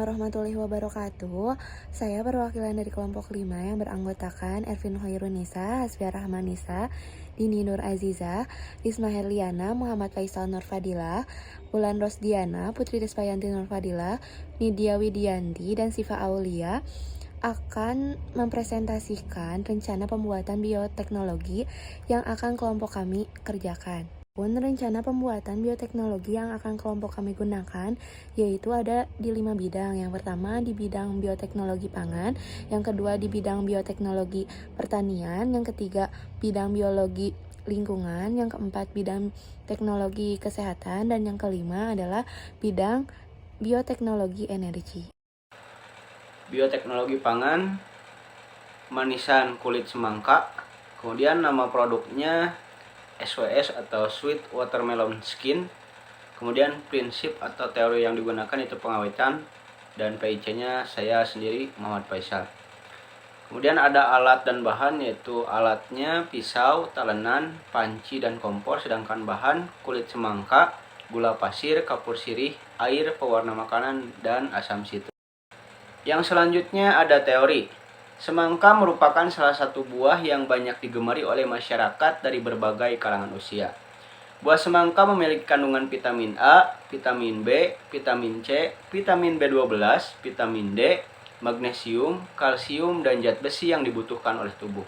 warahmatullahi wabarakatuh. Saya perwakilan dari kelompok 5 yang beranggotakan Ervin Hoirunisa, Hasbiah Rahmanisa, Dini Nur Aziza, Risma Herliana, Muhammad Faisal Nurfadila, Wulan Rosdiana, Putri Despayanti Nurfadila, Nidia Widianti, dan Siva Aulia akan mempresentasikan rencana pembuatan bioteknologi yang akan kelompok kami kerjakan. Rencana pembuatan bioteknologi yang akan kelompok kami gunakan yaitu ada di 5 bidang. Yang pertama di bidang bioteknologi pangan, yang kedua di bidang bioteknologi pertanian, yang ketiga bidang biologi lingkungan, yang keempat bidang teknologi kesehatan, dan yang kelima adalah bidang bioteknologi energi. Bioteknologi pangan, manisan kulit semangka, kemudian nama produknya SWS atau Sweet Watermelon Skin, kemudian prinsip atau teori yang digunakan itu pengawetan, dan PIC-nya saya sendiri Muhammad Faisal. Kemudian ada alat dan bahan, yaitu alatnya pisau, talenan, panci, dan kompor, sedangkan bahan kulit semangka, gula pasir, kapur sirih, air, pewarna makanan, dan asam citrus. Yang selanjutnya ada teori. Semangka merupakan salah satu buah yang banyak digemari oleh masyarakat dari berbagai kalangan usia. Buah semangka memiliki kandungan vitamin A, vitamin B, vitamin C, vitamin B12, vitamin D, magnesium, kalsium, dan zat besi yang dibutuhkan oleh tubuh.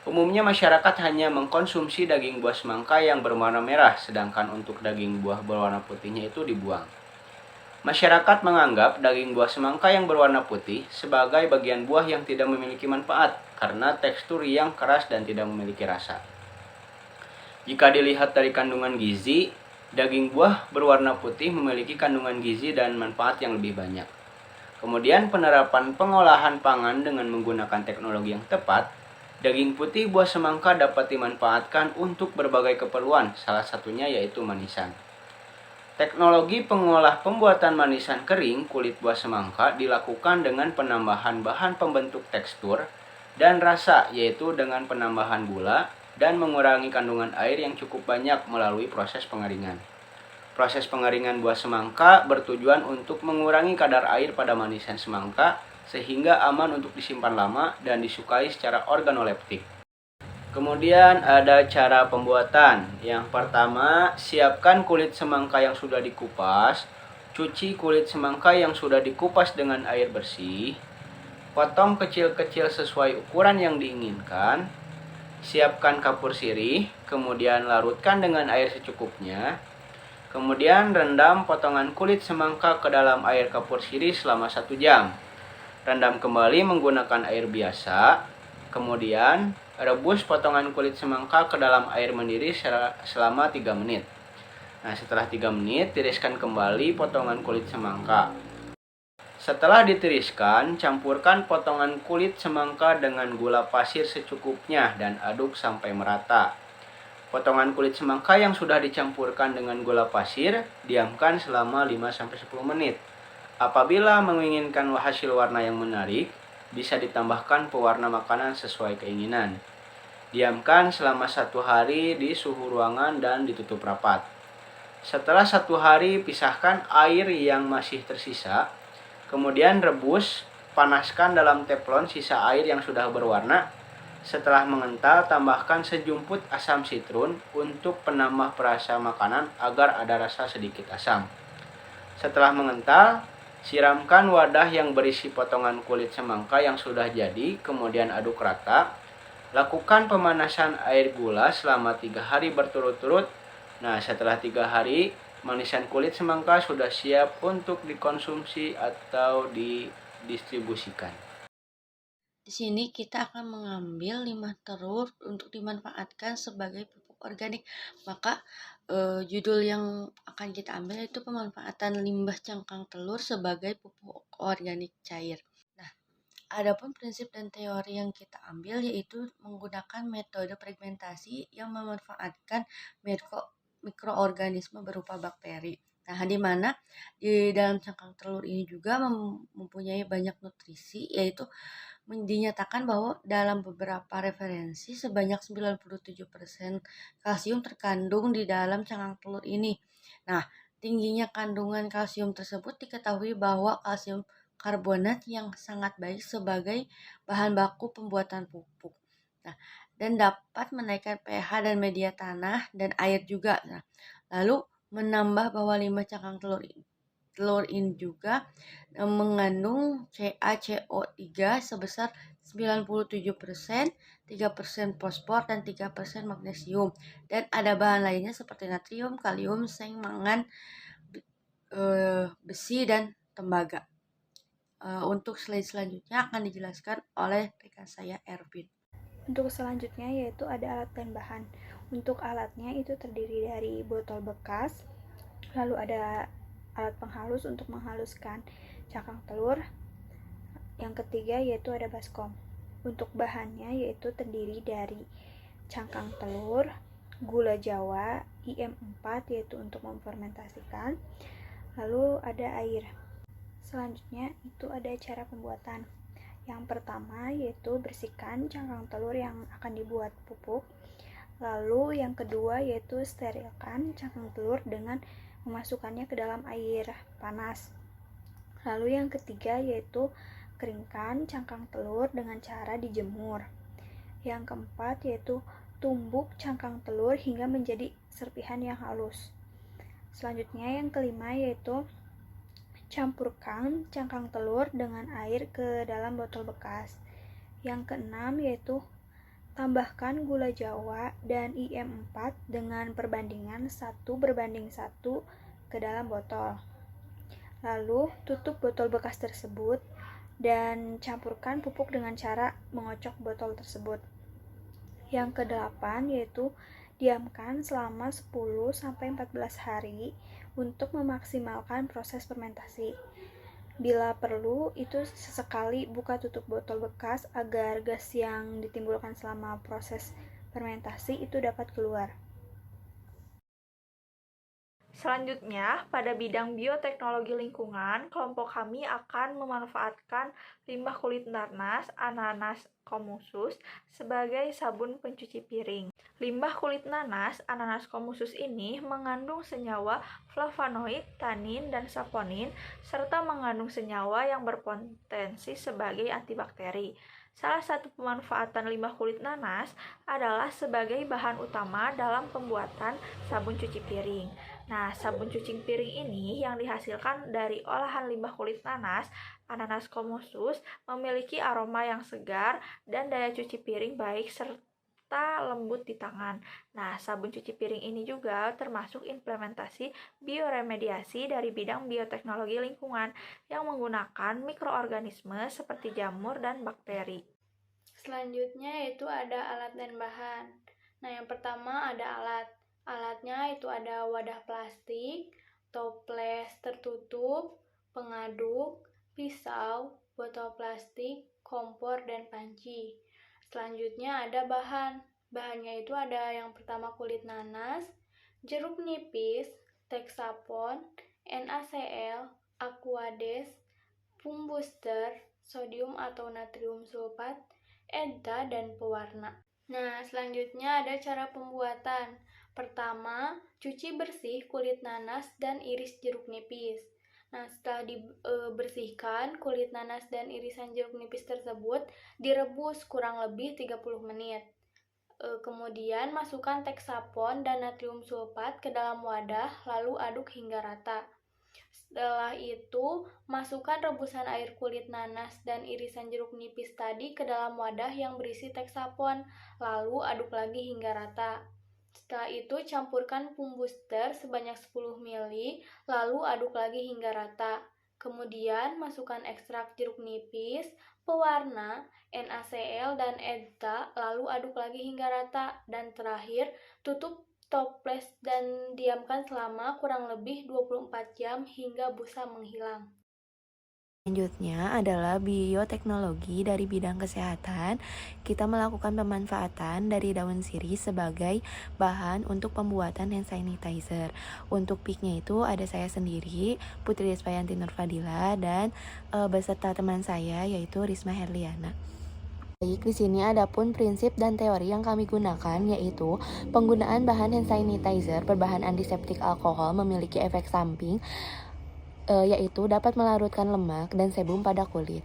Umumnya masyarakat hanya mengkonsumsi daging buah semangka yang berwarna merah, sedangkan untuk daging buah berwarna putihnya itu dibuang. Masyarakat menganggap daging buah semangka yang berwarna putih sebagai bagian buah yang tidak memiliki manfaat karena tekstur yang keras dan tidak memiliki rasa. Jika dilihat dari kandungan gizi, daging buah berwarna putih memiliki kandungan gizi dan manfaat yang lebih banyak. Kemudian penerapan pengolahan pangan dengan menggunakan teknologi yang tepat, daging putih buah semangka dapat dimanfaatkan untuk berbagai keperluan, salah satunya yaitu manisan. Teknologi pengolah pembuatan manisan kering kulit buah semangka dilakukan dengan penambahan bahan pembentuk tekstur dan rasa, yaitu dengan penambahan gula dan mengurangi kandungan air yang cukup banyak melalui proses pengeringan. Proses pengeringan buah semangka bertujuan untuk mengurangi kadar air pada manisan semangka sehingga aman untuk disimpan lama dan disukai secara organoleptik. Kemudian ada cara pembuatan. Yang pertama, siapkan kulit semangka yang sudah dikupas. Cuci kulit semangka yang sudah dikupas dengan air bersih. Potong kecil-kecil sesuai ukuran yang diinginkan. Siapkan kapur sirih, kemudian larutkan dengan air secukupnya. Kemudian rendam potongan kulit semangka ke dalam air kapur sirih selama 1 jam. Rendam kembali menggunakan air biasa. Kemudian rebus potongan kulit semangka ke dalam air mendidih selama 3 menit. Nah, setelah 3 menit, tiriskan kembali potongan kulit semangka. Setelah ditiriskan, campurkan potongan kulit semangka dengan gula pasir secukupnya dan aduk sampai merata. Potongan kulit semangka yang sudah dicampurkan dengan gula pasir, diamkan selama 5-10 menit. Apabila menginginkan hasil warna yang menarik, bisa ditambahkan pewarna makanan sesuai keinginan. Diamkan selama 1 hari di suhu ruangan dan ditutup rapat. Setelah 1 hari, pisahkan air yang masih tersisa. Kemudian rebus, panaskan dalam teflon sisa air yang sudah berwarna. Setelah mengental, tambahkan sejumput asam citrun untuk penambah perasa makanan agar ada rasa sedikit asam. Setelah mengental, siramkan wadah yang berisi potongan kulit semangka yang sudah jadi, kemudian aduk rata. Lakukan pemanasan air gula selama 3 hari berturut-turut. Nah, setelah 3 hari, manisan kulit semangka sudah siap untuk dikonsumsi atau didistribusikan. Di sini kita akan mengambil limbah telur untuk dimanfaatkan sebagai pupuk organik. Maka judul yang akan kita ambil itu pemanfaatan limbah cangkang telur sebagai pupuk organik cair. Nah, adapun prinsip dan teori yang kita ambil yaitu menggunakan metode fragmentasi yang memanfaatkan mikroorganisme berupa bakteri. Nah, di mana di dalam cangkang telur ini juga mempunyai banyak nutrisi, yaitu dinyatakan bahwa dalam beberapa referensi sebanyak 97% kalsium terkandung di dalam cangkang telur ini. Nah, tingginya kandungan kalsium tersebut diketahui bahwa kalsium karbonat yang sangat baik sebagai bahan baku pembuatan pupuk. Nah, dan dapat menaikkan pH dan media tanah dan air juga. Nah, lalu menambah bahwa 5 cangkang telur ini juga mengandung CaCO3 sebesar 97%, 3% fosfor, dan 3% magnesium. Dan ada bahan lainnya seperti natrium, kalium, seng, mangan, besi, dan tembaga. Untuk slide selanjutnya akan dijelaskan oleh rekan saya Ervin. Untuk selanjutnya yaitu ada alat dan bahan. Untuk alatnya itu terdiri dari botol bekas, lalu ada alat penghalus untuk menghaluskan cangkang telur. Yang ketiga yaitu ada baskom. Untuk bahannya yaitu terdiri dari cangkang telur, gula jawa, IM4 yaitu untuk memfermentasikan, lalu ada air. Selanjutnya itu ada cara pembuatan. Yang pertama yaitu bersihkan cangkang telur yang akan dibuat pupuk. Lalu yang kedua yaitu sterilkan cangkang telur dengan memasukkannya ke dalam air panas. Lalu yang ketiga yaitu keringkan cangkang telur dengan cara dijemur. Yang keempat yaitu tumbuk cangkang telur hingga menjadi serpihan yang halus. Selanjutnya yang kelima yaitu campurkan cangkang telur dengan air ke dalam botol bekas. Yang keenam yaitu tambahkan gula jawa dan IM4 dengan perbandingan 1:1 ke dalam botol. Lalu tutup botol bekas tersebut dan campurkan pupuk dengan cara mengocok botol tersebut. Yang kedelapan yaitu diamkan selama 10-14 hari untuk memaksimalkan proses fermentasi. Bila perlu, itu sesekali buka tutup botol bekas agar gas yang ditimbulkan selama proses fermentasi itu dapat keluar. Selanjutnya, pada bidang bioteknologi lingkungan, kelompok kami akan memanfaatkan limbah kulit nanas, ananas komusus sebagai sabun pencuci piring. Limbah kulit nanas, ananas komusus ini mengandung senyawa flavonoid, tanin, dan saponin, serta mengandung senyawa yang berpotensi sebagai antibakteri. Salah satu pemanfaatan limbah kulit nanas adalah sebagai bahan utama dalam pembuatan sabun cuci piring. Nah, sabun cuci piring ini yang dihasilkan dari olahan limbah kulit nanas, ananas komusus, memiliki aroma yang segar dan daya cuci piring baik serta lembut di tangan. Nah, sabun cuci piring ini juga termasuk implementasi bioremediasi dari bidang bioteknologi lingkungan yang menggunakan mikroorganisme seperti jamur dan bakteri. Selanjutnya yaitu ada alat dan bahan. Nah, yang pertama ada alat. Alatnya itu ada wadah plastik, toples tertutup, pengaduk, pisau, botol plastik, kompor, dan panci. Selanjutnya ada bahan. Bahannya itu ada yang pertama kulit nanas, jeruk nipis, Texapon, NaCl, Aquades, pumbuster, sodium atau natrium sulfat, EDTA, dan pewarna. Nah, selanjutnya ada cara pembuatan. Pertama, cuci bersih kulit nanas dan iris jeruk nipis. Nah, setelah dibersihkan, kulit nanas dan irisan jeruk nipis tersebut direbus kurang lebih 30 menit. Kemudian masukkan Texapon dan natrium sulfat ke dalam wadah, lalu aduk hingga rata. Setelah itu, masukkan rebusan air kulit nanas dan irisan jeruk nipis tadi ke dalam wadah yang berisi Texapon, lalu aduk lagi hingga rata. Setelah itu, campurkan pumbuster sebanyak 10 ml, lalu aduk lagi hingga rata. Kemudian, masukkan ekstrak jeruk nipis, pewarna, NaCl, dan EDTA, lalu aduk lagi hingga rata. Dan terakhir, tutup toples dan diamkan selama kurang lebih 24 jam hingga busa menghilang. Selanjutnya adalah bioteknologi dari bidang kesehatan. Kita melakukan pemanfaatan dari daun sirih sebagai bahan untuk pembuatan hand sanitizer. Untuk picknya itu ada saya sendiri, Putri Despayanti Nurfadila, dan beserta teman saya yaitu Risma Herliana. Baik, di sini ada pun prinsip dan teori yang kami gunakan, yaitu penggunaan bahan hand sanitizer berbahan antiseptik alkohol memiliki efek samping, yaitu dapat melarutkan lemak dan sebum pada kulit.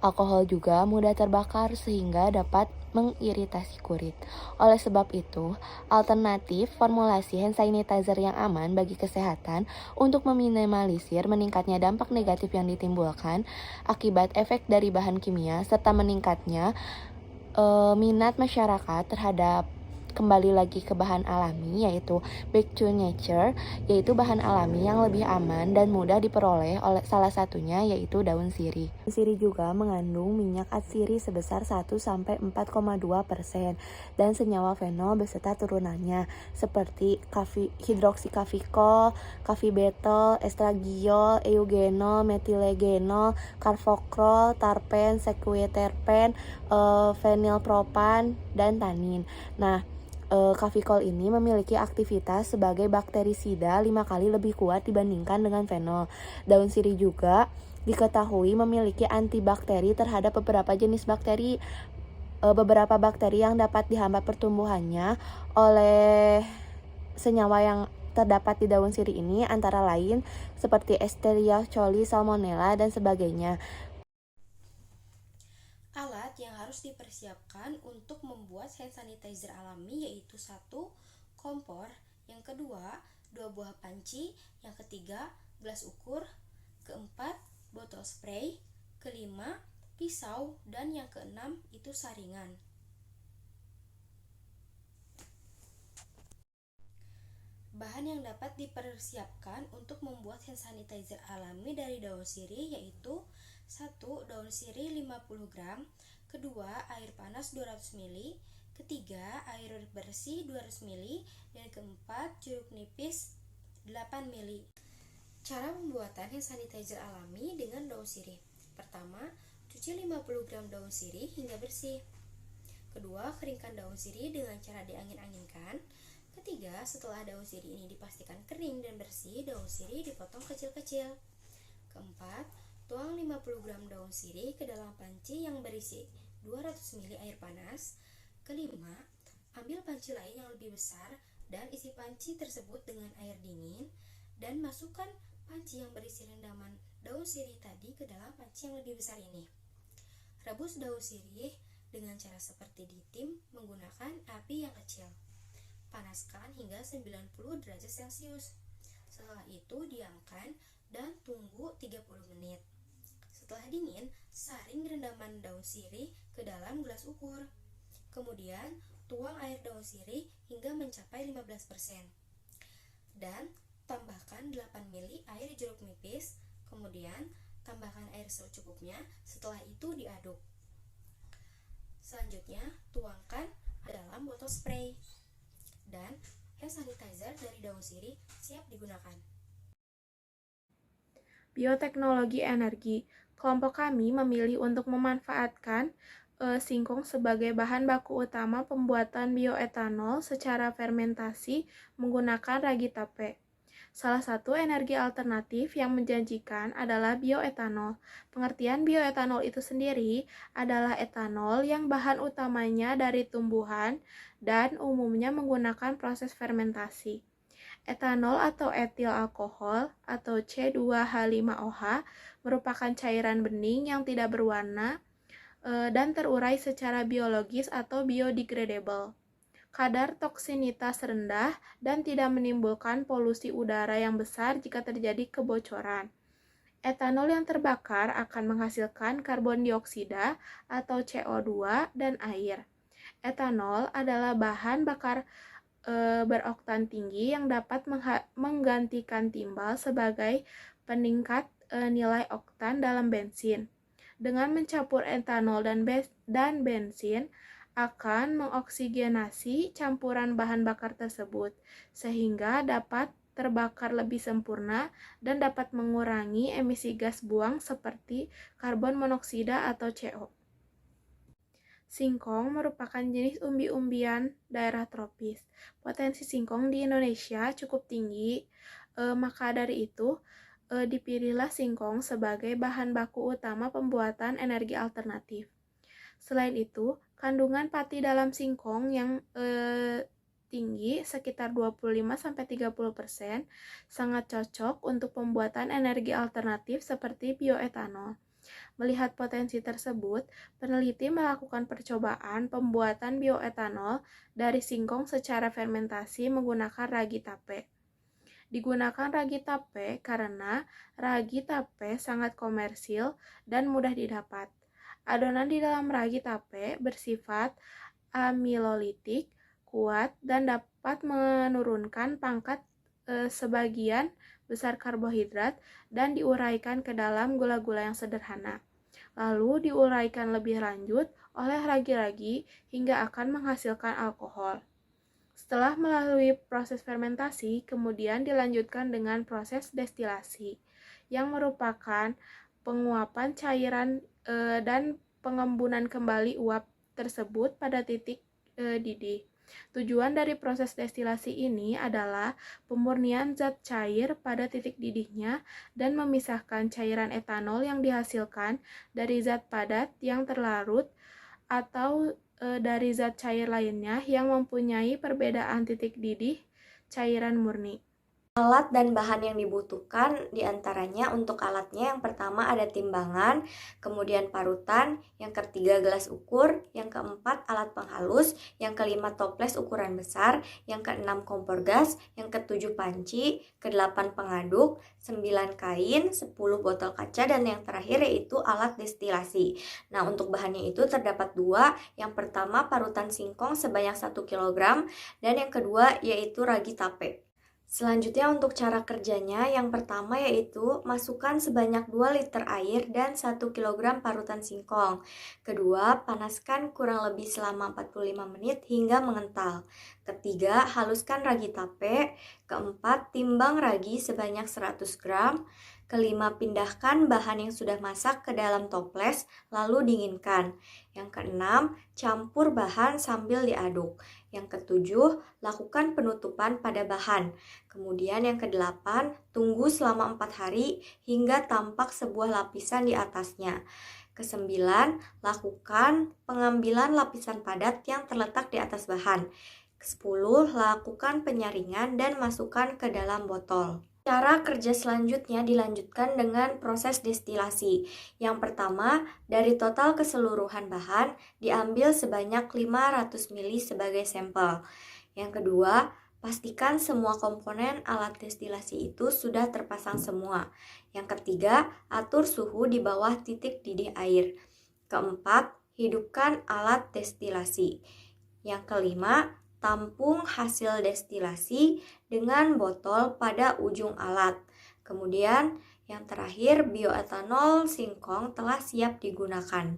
Alkohol juga mudah terbakar sehingga dapat mengiritasi kulit. Oleh sebab itu, alternatif formulasi hand sanitizer yang aman bagi kesehatan untuk meminimalisir meningkatnya dampak negatif yang ditimbulkan akibat efek dari bahan kimia serta meningkatnya minat masyarakat terhadap kembali lagi ke bahan alami, yaitu back to nature, yaitu bahan alami yang lebih aman dan mudah diperoleh, oleh salah satunya yaitu daun sirih. Daun sirih juga mengandung minyak atsiri sebesar 1-4,2% dan senyawa fenol beserta turunannya seperti hidroksikafikol, kafibetal, estragiol, eugenol, metilegenol, karfokrol, tarpen, sekuiterpen, fenilpropan, dan tanin. Nah, kafikol ini memiliki aktivitas sebagai bakterisida 5 kali lebih kuat dibandingkan dengan fenol. Daun sirih juga diketahui memiliki antibakteri terhadap beberapa jenis bakteri, beberapa bakteri yang dapat dihambat pertumbuhannya oleh senyawa yang terdapat di daun sirih ini antara lain seperti Escherichia coli, Salmonella, dan sebagainya. Alat yang harus dipersiapkan untuk membuat hand sanitizer alami yaitu 1. Kompor, yang kedua 2 buah panci, yang ketiga gelas ukur, keempat botol spray, kelima pisau, dan yang keenam itu saringan. Bahan yang dapat dipersiapkan untuk membuat hand sanitizer alami dari daun sirih yaitu 1. Daun sirih 50 gram, kedua air panas 200 ml, ketiga air bersih 200 ml, dan keempat jeruk nipis 8 ml. Cara pembuatan hand sanitizer alami dengan daun sirih. Pertama, cuci 50 gram daun sirih hingga bersih. Kedua, keringkan daun sirih dengan cara diangin-anginkan. Ketiga, setelah daun sirih ini dipastikan kering dan bersih, daun sirih dipotong kecil-kecil. Keempat, tuang 50 gram daun sirih ke dalam panci yang berisi 200 ml air panas. Kelima, ambil panci lain yang lebih besar dan isi panci tersebut dengan air dingin dan masukkan panci yang berisi rendaman daun sirih tadi ke dalam panci yang lebih besar ini. Rebus daun sirih dengan cara seperti ditim menggunakan api yang kecil. Panaskan hingga 90 derajat Celcius. Setelah itu diamkan dan tunggu 30 menit. Setelah dingin, saring rendaman daun sirih ke dalam gelas ukur. Kemudian, tuang air daun sirih hingga mencapai 15%. Dan tambahkan 8 ml air jeruk nipis. Kemudian, tambahkan air secukupnya. Setelah itu diaduk. Selanjutnya, tuangkan dalam botol spray. Dan hand sanitizer dari daun sirih siap digunakan. Bioteknologi energi. Kelompok kami memilih untuk memanfaatkan singkong sebagai bahan baku utama pembuatan bioetanol secara fermentasi menggunakan ragi tape. Salah satu energi alternatif yang menjanjikan adalah bioetanol. Pengertian bioetanol itu sendiri adalah etanol yang bahan utamanya dari tumbuhan dan umumnya menggunakan proses fermentasi. Etanol atau etil alkohol atau C2H5OH merupakan cairan bening yang tidak berwarna dan terurai secara biologis atau biodegradable. Kadar toksinitas rendah dan tidak menimbulkan polusi udara yang besar jika terjadi kebocoran. Etanol yang terbakar akan menghasilkan karbon dioksida atau CO2 dan air. Etanol adalah bahan bakar beroktan tinggi yang dapat menggantikan timbal sebagai peningkat nilai oktan dalam bensin. Dengan mencampur etanol dan bensin akan mengoksigenasi campuran bahan bakar tersebut sehingga dapat terbakar lebih sempurna dan dapat mengurangi emisi gas buang seperti karbon monoksida atau CO. Singkong merupakan jenis umbi-umbian daerah tropis. Potensi singkong di Indonesia cukup tinggi, maka dari itu dipilihlah singkong sebagai bahan baku utama pembuatan energi alternatif. Selain itu, kandungan pati dalam singkong yang tinggi sekitar 25-30% sangat cocok untuk pembuatan energi alternatif seperti bioetanol. Melihat potensi tersebut, peneliti melakukan percobaan pembuatan bioetanol dari singkong secara fermentasi menggunakan ragi tape. Digunakan ragi tape karena ragi tape sangat komersil dan mudah didapat. Adonan di dalam ragi tape bersifat amilolitik, kuat, dan dapat menurunkan pangkat sebagian besar karbohidrat dan diuraikan ke dalam gula-gula yang sederhana. Lalu diuraikan lebih lanjut oleh ragi-ragi hingga akan menghasilkan alkohol. Setelah melalui proses fermentasi, kemudian dilanjutkan dengan proses destilasi, yang merupakan penguapan cairan dan pengembunan kembali uap tersebut pada titik didih. Tujuan dari proses destilasi ini adalah pemurnian zat cair pada titik didihnya dan memisahkan cairan etanol yang dihasilkan dari zat padat yang terlarut atau dari zat cair lainnya yang mempunyai perbedaan titik didih cairan murni. Alat dan bahan yang dibutuhkan diantaranya untuk alatnya yang pertama ada timbangan, kemudian parutan, yang ketiga gelas ukur, yang keempat alat penghalus, yang kelima toples ukuran besar, yang keenam kompor gas, yang ketujuh panci, kedelapan pengaduk, 9 kain, 10 botol kaca, dan yang terakhir yaitu alat destilasi. Nah, untuk bahannya itu terdapat dua, yang pertama parutan singkong sebanyak 1 kg, dan yang kedua yaitu ragi tape. Selanjutnya untuk cara kerjanya, yang pertama yaitu masukkan sebanyak 2 liter air dan 1 kg parutan singkong. Kedua, panaskan kurang lebih selama 45 menit hingga mengental. Ketiga, haluskan ragi tape. Keempat, timbang ragi sebanyak 100 gram. Kelima, pindahkan bahan yang sudah masak ke dalam toples, lalu dinginkan. Yang keenam, campur bahan sambil diaduk. Yang ketujuh, lakukan penutupan pada bahan. Kemudian yang kedelapan, tunggu selama 4 hari hingga tampak sebuah lapisan di atasnya. Kesembilan, lakukan pengambilan lapisan padat yang terletak di atas bahan. Kesepuluh, lakukan penyaringan dan masukkan ke dalam botol. Cara kerja selanjutnya dilanjutkan dengan proses destilasi. Yang pertama, dari total keseluruhan bahan, diambil sebanyak 500 ml sebagai sampel. Yang kedua, pastikan semua komponen alat destilasi itu sudah terpasang semua. Yang ketiga, atur suhu di bawah titik didih air. Keempat, hidupkan alat destilasi. Yang kelima, tampung hasil destilasi dengan botol pada ujung alat. Kemudian yang terakhir, bioetanol singkong telah siap digunakan.